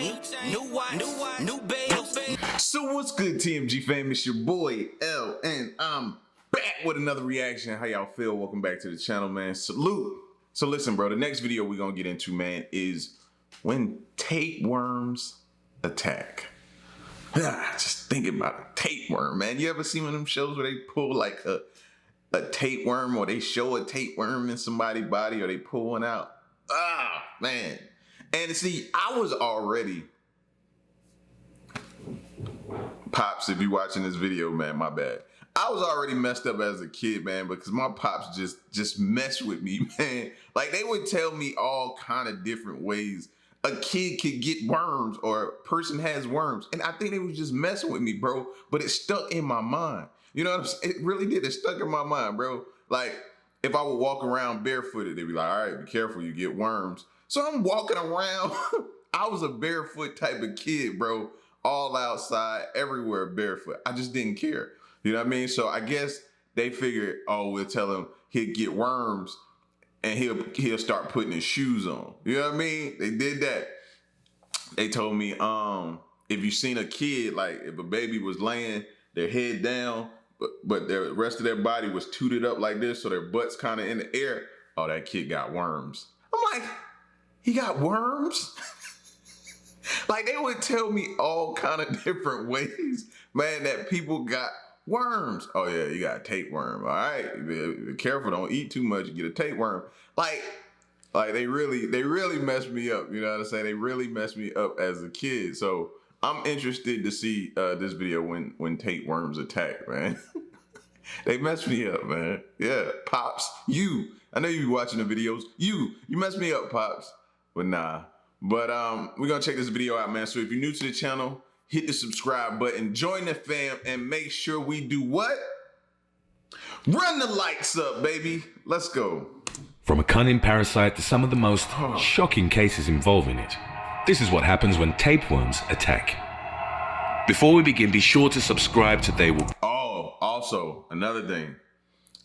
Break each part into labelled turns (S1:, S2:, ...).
S1: new watch, new babe.
S2: So what's good, TMG fam? It's your boy L, and I'm back with another reaction. How y'all feel? Welcome back to the channel, man. Salute. So listen, bro, the next video we're gonna get into, man, is when tapeworms attack. Just thinking about a tapeworm, man. You ever seen one of them shows where they pull like a tapeworm, or they show a tapeworm in somebody's body, or they pull one out? Ah, man. And see, I was already, Pops, if you watching this video, man, my bad. I was already messed up as a kid, man, because my pops just messed with me, man. Like, they would tell me all kind of different ways a kid could get worms, or a person has worms. And I think they was just messing with me, bro. But it stuck in my mind. You know what I'm saying? It really did. It stuck in my mind, bro. Like, if I would walk around barefooted, they'd be like, all right, be careful, you get worms. So I'm walking around. I was a barefoot type of kid, bro. All outside, everywhere barefoot. I just didn't care. You know what I mean? So I guess they figured, oh, we'll tell him he'd get worms and he'll start putting his shoes on. You know what I mean? They did that. They told me, if you seen a kid, like if a baby was laying their head down, but the rest of their body was tooted up like this, so their butt's kind of in the air, oh, that kid got worms. I'm like, he got worms? Like, they would tell me all kind of different ways, man, that people got worms. Oh yeah, you got a tapeworm. All right, be careful, don't eat too much, you get a tapeworm. Like they really messed me up. You know what I'm saying? They really messed me up as a kid. So I'm interested to see this video when tapeworms attack, man. They messed me up, man. Yeah, Pops, I know you be watching the videos. You messed me up, Pops. But nah. But we're gonna check this video out, man. So if you're new to the channel, hit the subscribe button, join the fam, and make sure we do what? Run the lights up, baby. Let's go.
S3: From a cunning parasite to some of the most shocking cases involving it. This is what happens when tapeworms attack. Before we begin, be sure to subscribe to They Will.
S2: Oh, also, another thing.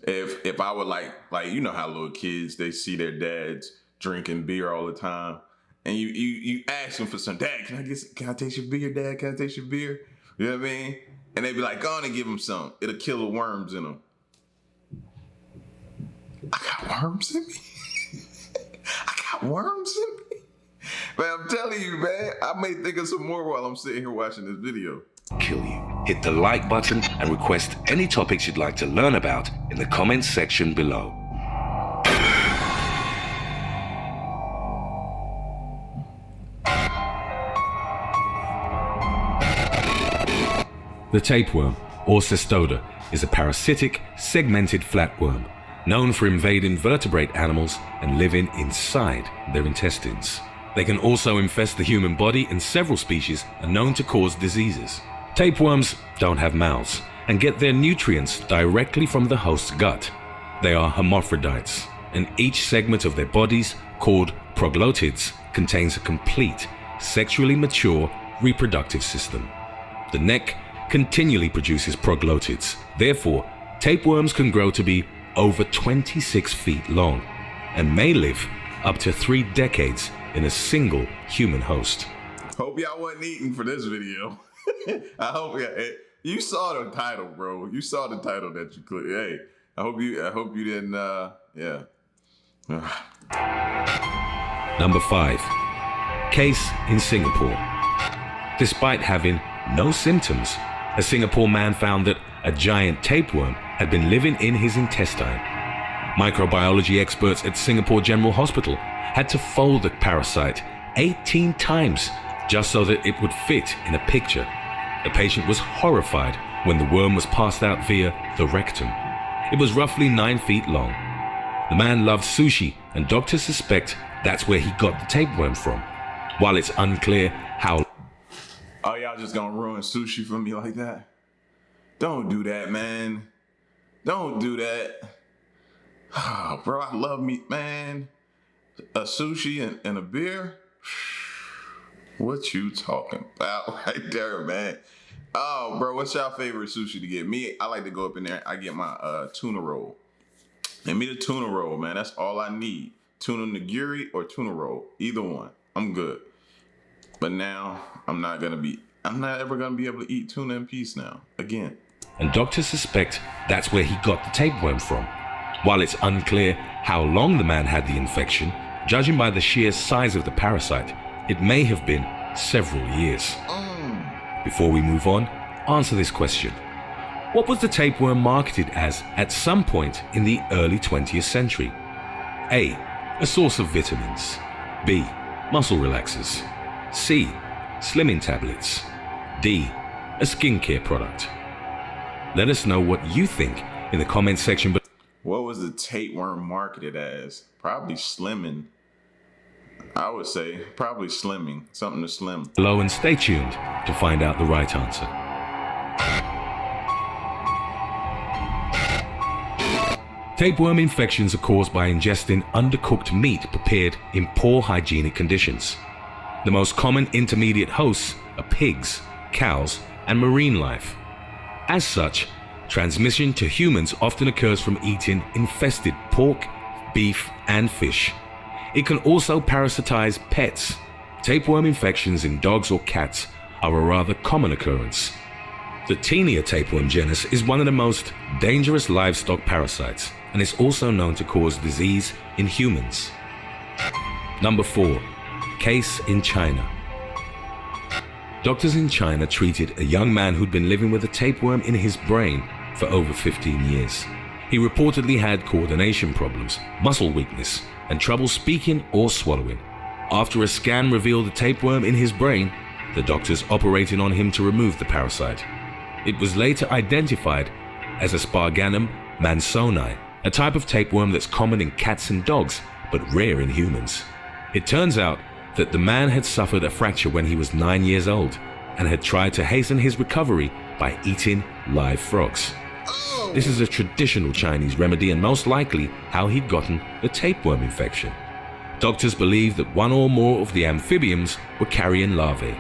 S2: If I would like, you know how little kids, they see their dads drinking beer all the time. And you ask them for some, Dad, can I taste your beer, Dad? Can I taste your beer? You know what I mean? And they be like, go on and give them some. It'll kill the worms in them. I got worms in me? I got worms in me? Man, I'm telling you, man, I may think of some more while I'm sitting here watching this video.
S3: Kill you. Hit the like button and request any topics you'd like to learn about in the comments section below. The tapeworm, or cestoda, is a parasitic, segmented flatworm, known for invading vertebrate animals and living inside their intestines. They can also infest the human body, and several species are known to cause diseases. Tapeworms don't have mouths and get their nutrients directly from the host's gut. They are hermaphrodites, and each segment of their bodies, called proglottids, contains a complete, sexually mature reproductive system. The neck continually produces proglottids. Therefore, tapeworms can grow to be over 26 feet long and may live up to 3 decades in a single human host.
S2: Hope y'all wasn't eating for this video. I hope you saw the title, bro. You saw the title that you clicked. Hey, I hope you didn't. Yeah.
S3: Number 5. Case in Singapore. Despite having no symptoms, a Singapore man found that a giant tapeworm had been living in his intestine. Microbiology experts at Singapore General Hospital had to fold the parasite 18 times just so that it would fit in a picture. The patient was horrified when the worm was passed out via the rectum. It was roughly 9 feet long. The man loved sushi, and doctors suspect that's where he got the tapeworm from. While it's unclear how...
S2: Oh, y'all just gonna ruin sushi for me like that? Don't do that, man. Don't do that. Oh, bro, I love meat, man. A sushi and a beer? What you talking about right there, man? Oh, bro, what's y'all favorite sushi to get? Me, I like to go up in there. I get my tuna roll. And me the tuna roll, man. That's all I need. Tuna nigiri or tuna roll. Either one. I'm good. But now I'm not ever gonna be able to eat tuna in peace now, again.
S3: And doctors suspect that's where he got the tapeworm from. While it's unclear how long the man had the infection, judging by the sheer size of the parasite, it may have been several years. Before we move on, answer this question. What was the tapeworm marketed as at some point in the early 20th century? A. A source of vitamins. B. Muscle relaxers. C. Slimming tablets. D. A skincare product. Let us know what you think in the comments section below.
S2: What was the tapeworm marketed as? Probably slimming. I would say probably slimming. Something to slim.
S3: Below, and stay tuned to find out the right answer. Tapeworm infections are caused by ingesting undercooked meat prepared in poor hygienic conditions. The most common intermediate hosts are pigs, cows, and marine life. As such, transmission to humans often occurs from eating infested pork, beef, and fish. It can also parasitize pets. Tapeworm infections in dogs or cats are a rather common occurrence. The Taenia tapeworm genus is one of the most dangerous livestock parasites and is also known to cause disease in humans. Number 4. Case in China. Doctors in China treated a young man who'd been living with a tapeworm in his brain for over 15 years. He reportedly had coordination problems, muscle weakness, and trouble speaking or swallowing. After a scan revealed a tapeworm in his brain, the doctors operated on him to remove the parasite. It was later identified as Asparagillum mansoni, a type of tapeworm that's common in cats and dogs, but rare in humans. It turns out that the man had suffered a fracture when he was 9 years old and had tried to hasten his recovery by eating live frogs. This is a traditional Chinese remedy and most likely how he'd gotten the tapeworm infection. Doctors believe that one or more of the amphibians were carrion larvae.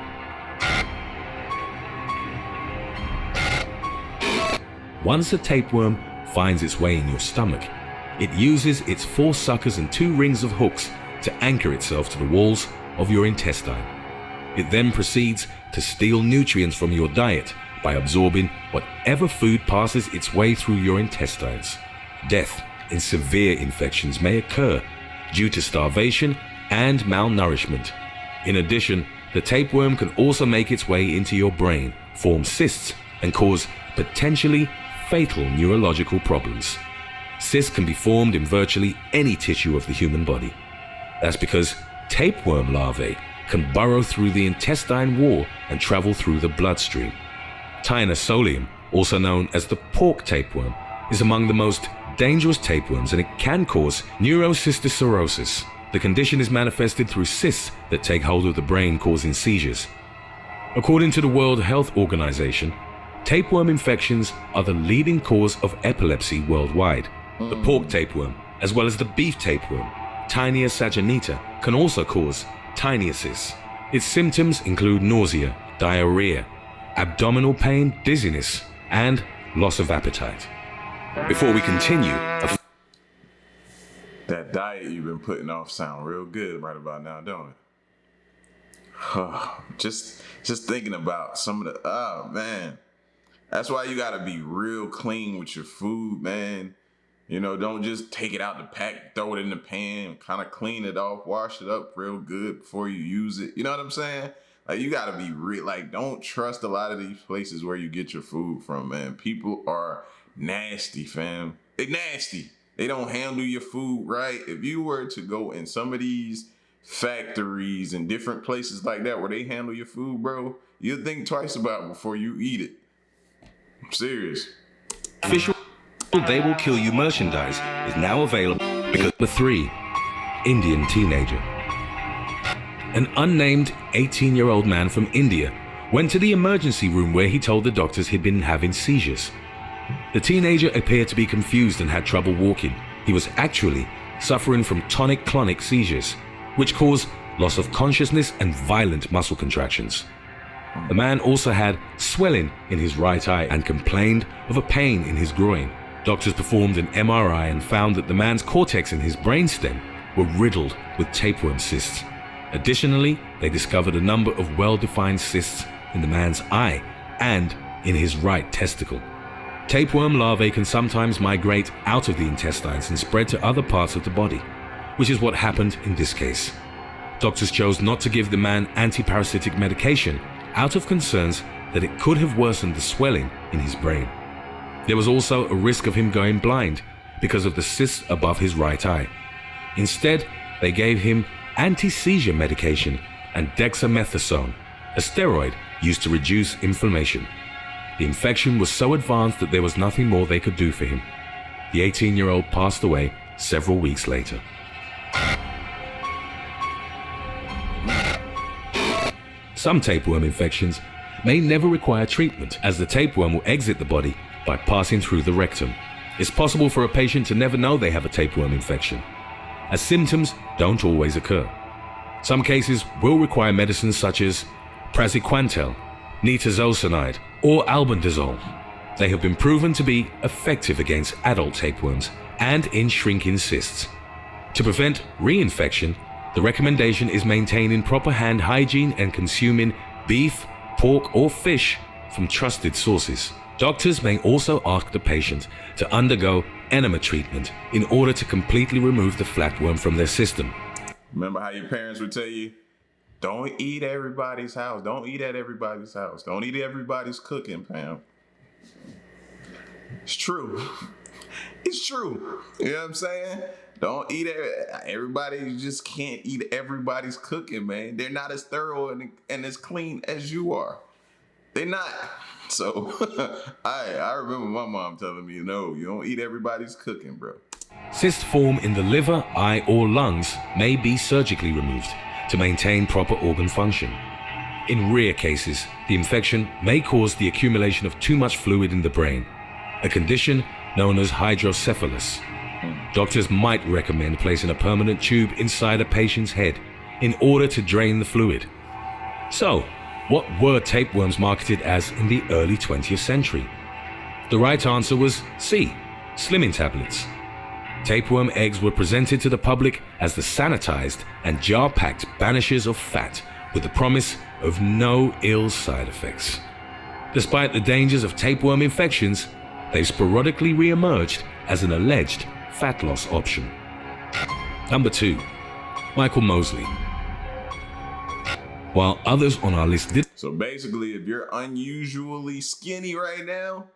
S3: Once a tapeworm finds its way in your stomach, it uses its 4 suckers and 2 rings of hooks to anchor itself to the walls of your intestine. It then proceeds to steal nutrients from your diet by absorbing whatever food passes its way through your intestines. Death in severe infections may occur due to starvation and malnourishment. In addition, the tapeworm can also make its way into your brain, form cysts, and cause potentially fatal neurological problems. Cysts can be formed in virtually any tissue of the human body. That's because tapeworm larvae can burrow through the intestine wall and travel through the bloodstream. Taenia solium, also known as the pork tapeworm, is among the most dangerous tapeworms, and it can cause neurocysticercosis. The condition is manifested through cysts that take hold of the brain, causing seizures. According to the World Health Organization, tapeworm infections are the leading cause of epilepsy worldwide. The pork tapeworm, as well as the beef tapeworm, Taenia saginata, can also cause tinnitus. Its symptoms include nausea, diarrhea, abdominal pain, dizziness, and loss of appetite. Before we continue,
S2: that diet you've been putting off sound real good right about now, don't it? Just thinking about some of the, oh man. That's why you gotta be real clean with your food, man. You know, don't just take it out the pack, throw it in the pan, kind of clean it off, wash it up real good before you use it. You know what I'm saying? Like, you gotta be real, like, don't trust a lot of these places where you get your food from, man. People are nasty, fam. They nasty. They don't handle your food right. If you were to go in some of these factories and different places like that where they handle your food, bro, you'll think twice about it before you eat it. I'm serious.
S3: official They Will Kill You merchandise is now available because number 3, Indian teenager. An unnamed 18-year-old man from India went to the emergency room where he told the doctors he'd been having seizures. The teenager appeared to be confused and had trouble walking. He was actually suffering from tonic-clonic seizures, which cause loss of consciousness and violent muscle contractions. The man also had swelling in his right eye and complained of a pain in his groin. Doctors performed an MRI and found that the man's cortex and his brainstem were riddled with tapeworm cysts. Additionally, they discovered a number of well-defined cysts in the man's eye and in his right testicle. Tapeworm larvae can sometimes migrate out of the intestines and spread to other parts of the body, which is what happened in this case. Doctors chose not to give the man antiparasitic medication out of concerns that it could have worsened the swelling in his brain. There was also a risk of him going blind because of the cysts above his right eye. Instead, they gave him anti-seizure medication and dexamethasone, a steroid used to reduce inflammation. The infection was so advanced that there was nothing more they could do for him. The 18-year-old passed away several weeks later. Some tapeworm infections may never require treatment, as the tapeworm will exit the body by passing through the rectum. It's possible for a patient to never know they have a tapeworm infection, as symptoms don't always occur. Some cases will require medicines such as praziquantel, nitazosanide, or albendazole. They have been proven to be effective against adult tapeworms and in shrinking cysts. To prevent reinfection, the recommendation is maintaining proper hand hygiene and consuming beef, pork, or fish from trusted sources. Doctors may also ask the patient to undergo enema treatment in order to completely remove the flatworm from their system.
S2: Remember how your parents would tell you, don't eat everybody's house. Don't eat at everybody's house. Don't eat everybody's cooking, Pam. It's true. It's true. You know what I'm saying? Don't eat everybody. You just can't eat everybody's cooking, man. They're not as thorough and as clean as you are. They're not. So I remember my mom telling me, no, you don't eat everybody's cooking, bro.
S3: Cysts form in the liver, eye, or lungs may be surgically removed to maintain proper organ function. In rare cases, the infection may cause the accumulation of too much fluid in the brain, a condition known as hydrocephalus. Doctors might recommend placing a permanent tube inside a patient's head in order to drain the fluid. So, what were tapeworms marketed as in the early 20th century? The right answer was C, slimming tablets. Tapeworm eggs were presented to the public as the sanitized and jar-packed banishers of fat with the promise of no ill side effects. Despite the dangers of tapeworm infections, they sporadically re-emerged as an alleged fat loss option. Number 2. Michael Mosley. While others on our list did.
S2: So basically, if you're unusually skinny right now,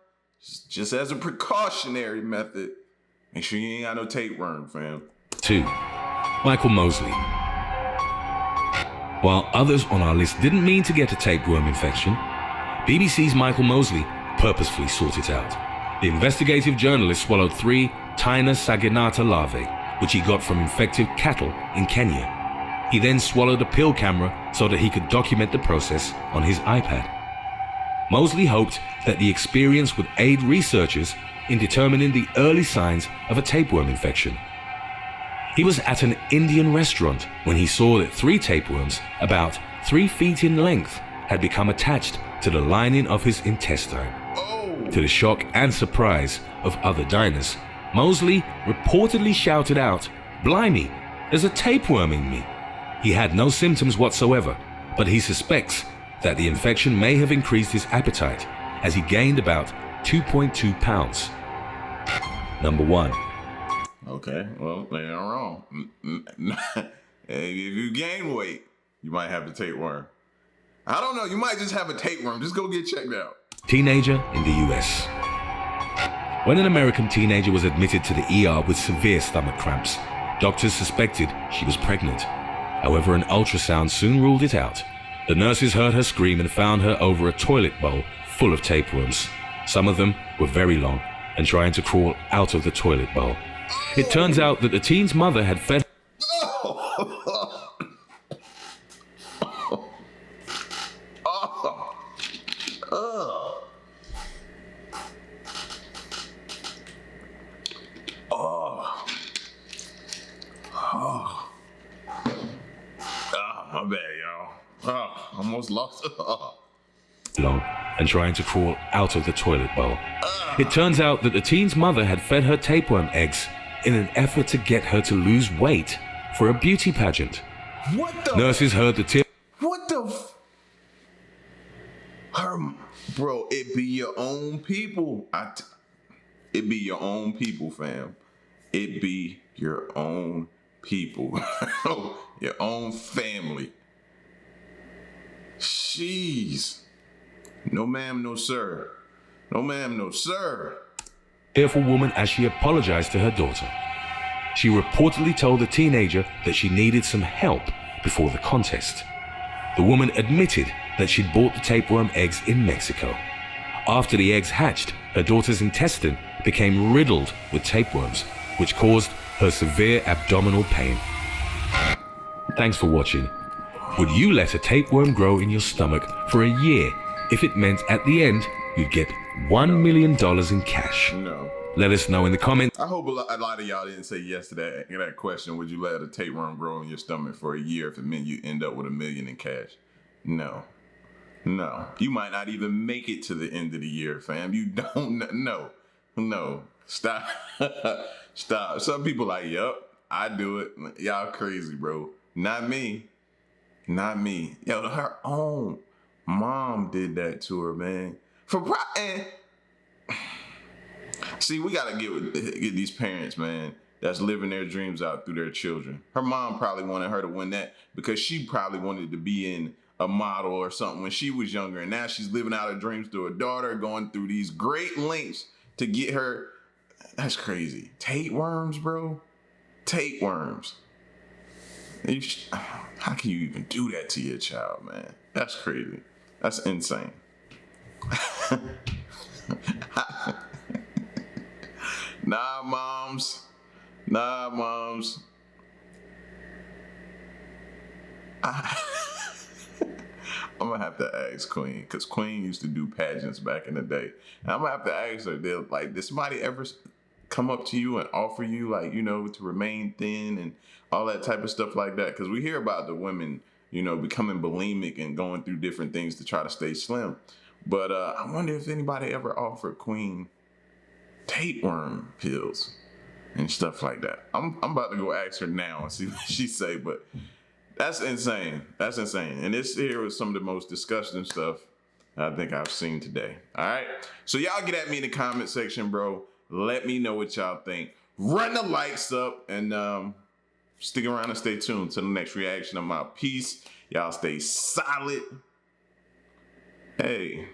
S2: just as a precautionary method, make sure you ain't got no tapeworm, fam.
S3: 2. Michael Mosley. While others on our list didn't mean to get a tapeworm infection, BBC's Michael Mosley purposefully sought it out. The investigative journalist swallowed 3 Taenia saginata larvae, which he got from infected cattle in Kenya. He then swallowed a pill camera so that he could document the process on his iPad. Mosley hoped that the experience would aid researchers in determining the early signs of a tapeworm infection. He was at an Indian restaurant when he saw that 3 tapeworms, about 3 feet in length, had become attached to the lining of his intestine. To the shock and surprise of other diners, Mosley reportedly shouted out, "Blimey, there's a tapeworm in me." He had no symptoms whatsoever, but he suspects that the infection may have increased his appetite as he gained about 2.2 pounds. Number 1.
S2: Okay, well, they are wrong. If you gain weight, you might have the tapeworm. I don't know, you might just have a tapeworm. Just go get checked out.
S3: Teenager in the US. When an American teenager was admitted to the ER with severe stomach cramps, doctors suspected she was pregnant. However, an ultrasound soon ruled it out. The nurses heard her scream and found her over a toilet bowl full of tapeworms. Some of them were very long and trying to crawl out of the toilet bowl. It turns out that the teen's mother had fed
S2: my bad, y'all. Almost lost.
S3: long and trying to crawl out of the toilet bowl. It turns out that the teen's mother had fed her tapeworm eggs in an effort to get her to lose weight for a beauty pageant.
S2: What the?
S3: Nurses heard the tip.
S2: What the? Bro, it be your own people. It be your own people, fam. It be your own people. Your own family. Jeez. No ma'am, no sir. No ma'am, no sir.
S3: Fearful woman as she apologized to her daughter. She reportedly told the teenager that she needed some help before the contest. The woman admitted that she'd bought the tapeworm eggs in Mexico. After the eggs hatched, her daughter's intestine became riddled with tapeworms, which caused her severe abdominal pain. Thanks for watching. Would you let a tapeworm grow in your stomach for a year if it meant at the end you'd get $1 million in cash?
S2: No.
S3: Let us know in the comments.
S2: I hope a lot of y'all didn't say yes to that question. Would you let a tapeworm grow in your stomach for a year if it meant you end up with $1 million in cash? No. No. You might not even make it to the end of the year, fam. You don't. No. Stop. Stop. Some people like, yup, I do it. Y'all crazy, bro. Not me. Not me. Yo, her own mom did that to her, man. See, we gotta get these parents, man, that's living their dreams out through their children. Her mom probably wanted her to win that because she probably wanted to be in a model or something when she was younger, and now she's living out her dreams through her daughter, going through these great lengths to get her. That's crazy. Tapeworms, bro. Tapeworms. How can you even do that to your child, man? That's crazy. That's insane. Nah, moms. I'm gonna have to ask Queen, because Queen used to do pageants back in the day. And I'm gonna have to ask her, did somebody ever come up to you and offer you, to remain thin and all that type of stuff like that? Because we hear about the women, becoming bulimic and going through different things to try to stay slim. But I wonder if anybody ever offered Queen tapeworm pills and stuff like that. I'm about to go ask her now and see what she say, but that's insane. That's insane. And this here was some of the most disgusting stuff I think I've seen today. All right. So y'all get at me in the comment section, bro. Let me know what y'all think. Run the likes up and stick around and stay tuned to the next reaction. I'm out. Peace. Y'all stay solid. Hey.